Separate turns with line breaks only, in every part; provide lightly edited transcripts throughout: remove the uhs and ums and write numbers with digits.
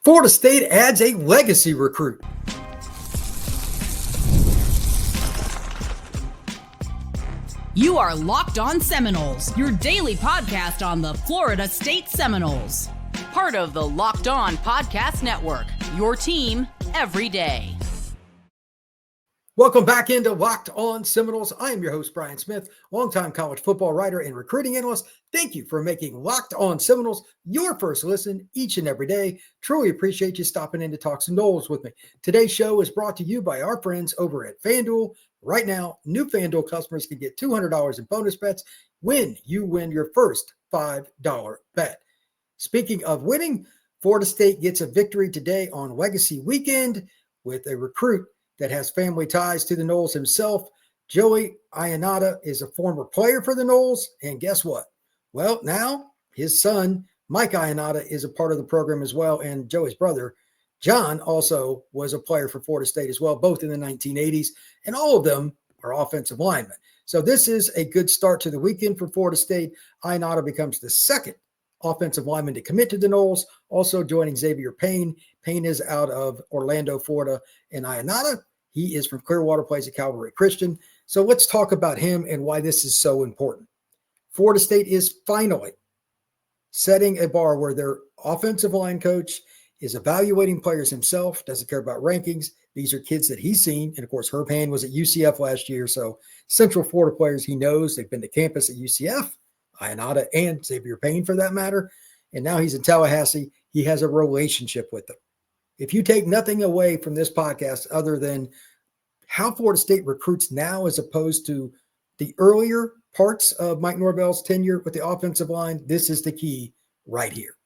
Florida State adds a legacy recruit.
You are Locked On Seminoles, your daily podcast on the Florida State Seminoles. Part of the Locked On Podcast Network, your team every day.
Welcome back into Locked On Seminoles. I am your host, Brian Smith, longtime college football writer and recruiting analyst. Thank you for making Locked On Seminoles your first listen each and every day. Truly appreciate you stopping in to talk some Noles with me. Today's show is brought to you by our friends over at FanDuel. Right now, new FanDuel customers can get $200 in bonus bets when you win your first $5 bet. Speaking of winning, Florida State gets a victory today on Legacy Weekend with a recruit that has family ties to the Noles himself. Joey Ionata is a former player for the Noles, and guess what? Well, now his son, Mike Ionata, is a part of the program as well, and Joey's brother, John, also was a player for Florida State as well, both in the 1980s, and all of them are offensive linemen. So this is a good start to the weekend for Florida State. Ionata becomes the second offensive lineman to commit to the Noles, also joining Xavier Payne. Payne is out of Orlando, Florida, and Ionata, he is from Clearwater, plays at Calvary Christian. So let's talk about him and why this is so important. Florida State is finally setting a bar where their offensive line coach is evaluating players himself, doesn't care about rankings. These are kids that he's seen. And of course, Herb Hand was at UCF last year. So Central Florida players he knows, they've been to campus at UCF, Ionata and Xavier Payne for that matter. And now he's in Tallahassee. He has a relationship with them. If you take nothing away from this podcast other than how Florida State recruits now as opposed to the earlier parts of Mike Norvell's tenure with the offensive line, this is the key right here.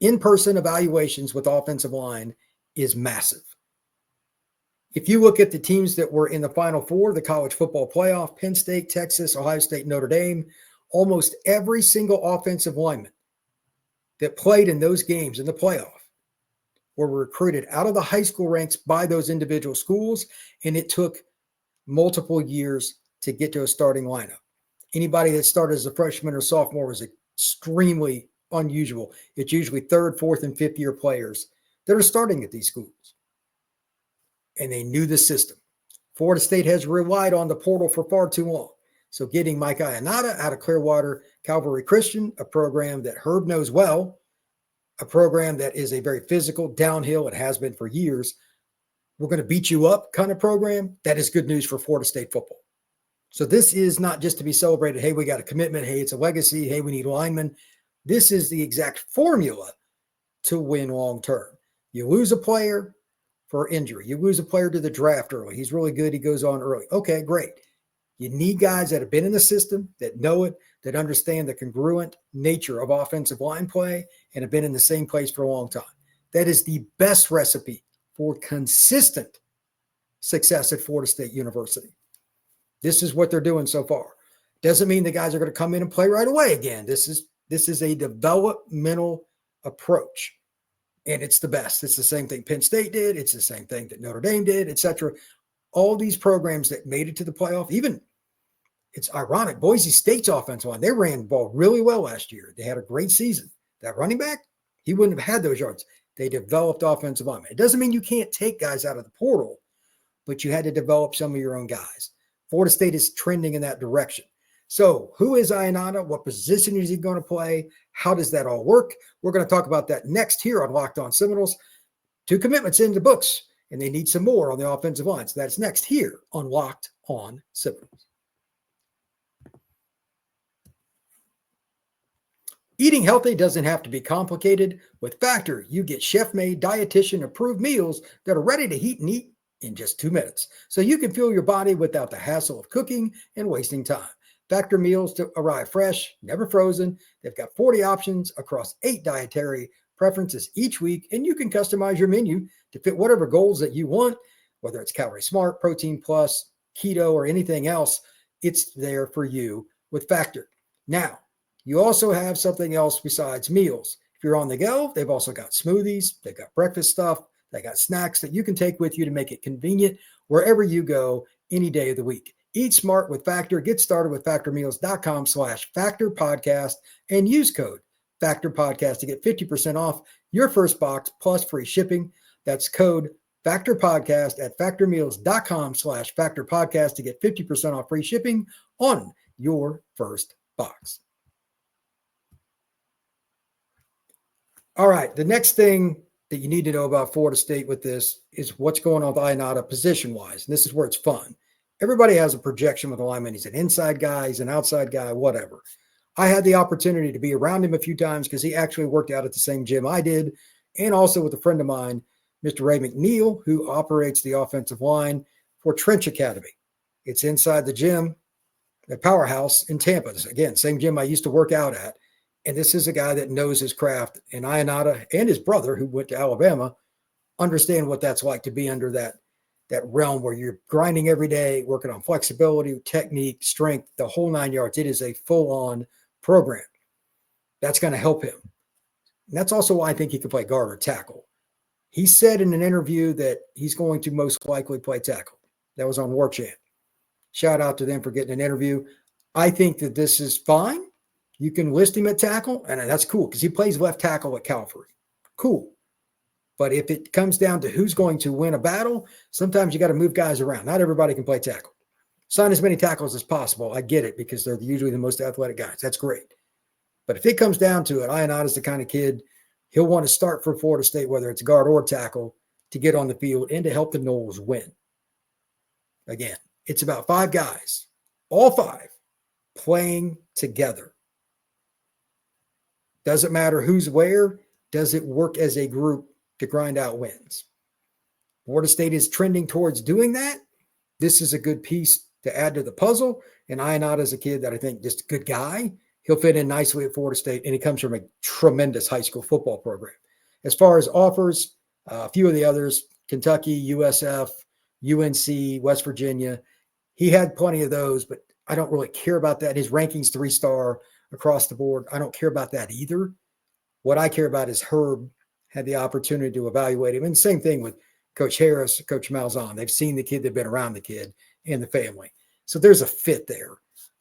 In-person evaluations with offensive line is massive. If you look at the teams that were in the Final Four, the college football playoff, Penn State, Texas, Ohio State, Notre Dame, almost every single offensive lineman that played in those games in the playoff were recruited out of the high school ranks by those individual schools, and it took multiple years to get to a starting lineup. Anybody that started as a freshman or sophomore was extremely unusual. It's usually third, fourth, and fifth year players that are starting at these schools. And they knew the system. Florida State has relied on the portal for far too long. So getting Mike Ionata out of Clearwater Calvary Christian, a program that Herb knows well, a program that is a very physical, downhill, it has been for years, we're going to beat you up kind of program, that is good news for Florida State football. So this is not just to be celebrated, hey, we got a commitment, hey, it's a legacy, hey, we need linemen. This is the exact formula to win long-term. You lose a player for injury. You lose a player to the draft early. He's really good. He goes on early. Okay, great. You need guys that have been in the system, that know it, that understand the congruent nature of offensive line play and have been in the same place for a long time. That is the best recipe for consistent success at Florida State University. This is what they're doing so far. Doesn't mean the guys are going to come in and play right away again. This is a developmental approach, and it's the best. It's the same thing Penn State did. It's the same thing that Notre Dame did, etc. All these programs that made it to the playoff, even it's ironic, Boise State's offensive line, they ran the ball really well last year. They had a great season. That running back, he wouldn't have had those yards. They developed offensive linemen. It doesn't mean you can't take guys out of the portal, but you had to develop some of your own guys. Florida State is trending in that direction. So who is Ionata? What position is he going to play? How does that all work? We're going to talk about that next here on Locked On Seminoles. 2 commitments in the books, and they need some more on the offensive line. So that's next here on Locked On Seminoles. Eating healthy doesn't have to be complicated. With Factor, you get chef-made, dietitian-approved meals that are ready to heat and eat in just 2 minutes. So you can fuel your body without the hassle of cooking and wasting time. Factor meals to arrive fresh, never frozen. They've got 40 options across 8 dietary preferences each week, and you can customize your menu to fit whatever goals that you want, whether it's Calorie Smart, Protein Plus, Keto, or anything else. It's there for you with Factor. Now, you also have something else besides meals. If you're on the go, they've also got smoothies, they've got breakfast stuff, they got snacks that you can take with you to make it convenient wherever you go any day of the week. Eat smart with Factor. Get started with factormeals.com/factorpodcast and use code factorpodcast to get 50% off your first box plus free shipping. That's code Factor Podcast at factormeals.com/Factor Podcast to get 50% off free shipping on your first box. All right, the next thing that you need to know about Florida State with this is what's going on with Ionata position-wise. And this is where it's fun. Everybody has a projection with a lineman. He's an inside guy, he's an outside guy, whatever. I had the opportunity to be around him a few times because he actually worked out at the same gym I did, and also with a friend of mine, Mr. Ray McNeil, who operates the offensive line for Trench Academy. It's inside the gym at Powerhouse in Tampa. Again, same gym I used to work out at. And this is a guy that knows his craft. And Ionata and his brother, who went to Alabama, understand what that's like to be under that realm where you're grinding every day, working on flexibility, technique, strength, the whole 9 yards. It is a full-on program. That's going to help him. And that's also why I think he could play guard or tackle. He said in an interview that he's going to most likely play tackle. That was on War Chant. Shout out to them for getting an interview. I think that this is fine. You can list him at tackle, and that's cool because he plays left tackle at Calvary. Cool. But if it comes down to who's going to win a battle, sometimes you got to move guys around. Not everybody can play tackle. Sign as many tackles as possible. I get it because they're usually the most athletic guys. That's great. But if it comes down to it, Ionata's the kind of kid, he'll want to start for Florida State, whether it's guard or tackle, to get on the field and to help the Noles win. Again, it's about 5 guys, all 5, playing together. Doesn't matter who's where. Does it work as a group to grind out wins? Florida State is trending towards doing that. This is a good piece to add to the puzzle. And Ionata is a kid that I think just a good guy. He'll fit in nicely at Florida State, and he comes from a tremendous high school football program. As far as offers, a few of the others, Kentucky, USF, UNC, West Virginia, he had plenty of those, but I don't really care about that. His ranking's 3-star across the board. I don't care about that either. What I care about is Herb had the opportunity to evaluate him. And same thing with Coach Harris, Coach Malzahn. They've seen the kid, they've been around the kid and the family. So there's a fit there.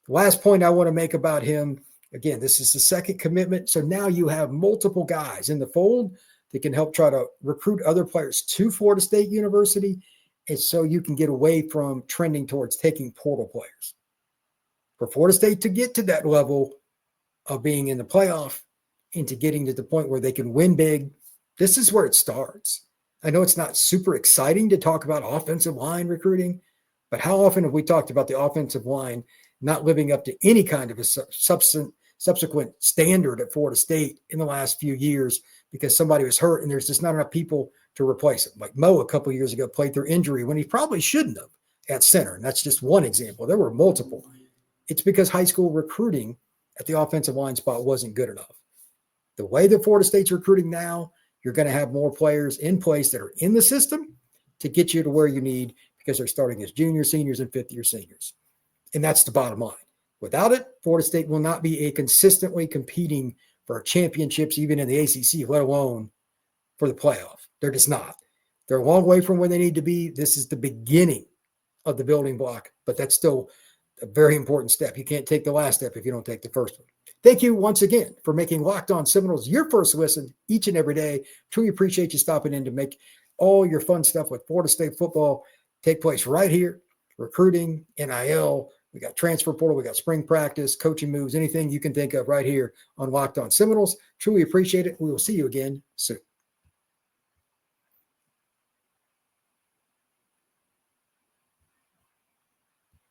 The last point I want to make about him, again, this is the second commitment. So now you have multiple guys in the fold that can help try to recruit other players to Florida State University. And so you can get away from trending towards taking portal players. For Florida State to get to that level of being in the playoff and to getting to the point where they can win big, this is where it starts. I know it's not super exciting to talk about offensive line recruiting, but how often have we talked about the offensive line not living up to any kind of a subsequent standard at Florida State in the last few years because somebody was hurt and there's just not enough people to replace him. Like Mo a couple of years ago played through injury when he probably shouldn't have at center. And that's just one example. There were multiple. It's because high school recruiting at the offensive line spot wasn't good enough. The way that Florida State's recruiting now, you're going to have more players in place that are in the system to get you to where you need because they're starting as juniors, seniors, and fifth-year seniors. And that's the bottom line. Without it, Florida State will not be a consistently competing for championships, even in the ACC, let alone for the playoff. They're just not. They're a long way from where they need to be. This is the beginning of the building block, but that's still a very important step. You can't take the last step if you don't take the first one. Thank you once again for making Locked On Seminoles your first listen each and every day. Truly appreciate you stopping in to make all your fun stuff with Florida State football take place right here. Recruiting, NIL, we got transfer portal, we got spring practice, coaching moves, anything you can think of right here on Locked On Seminoles. Truly appreciate it. We will see you again soon.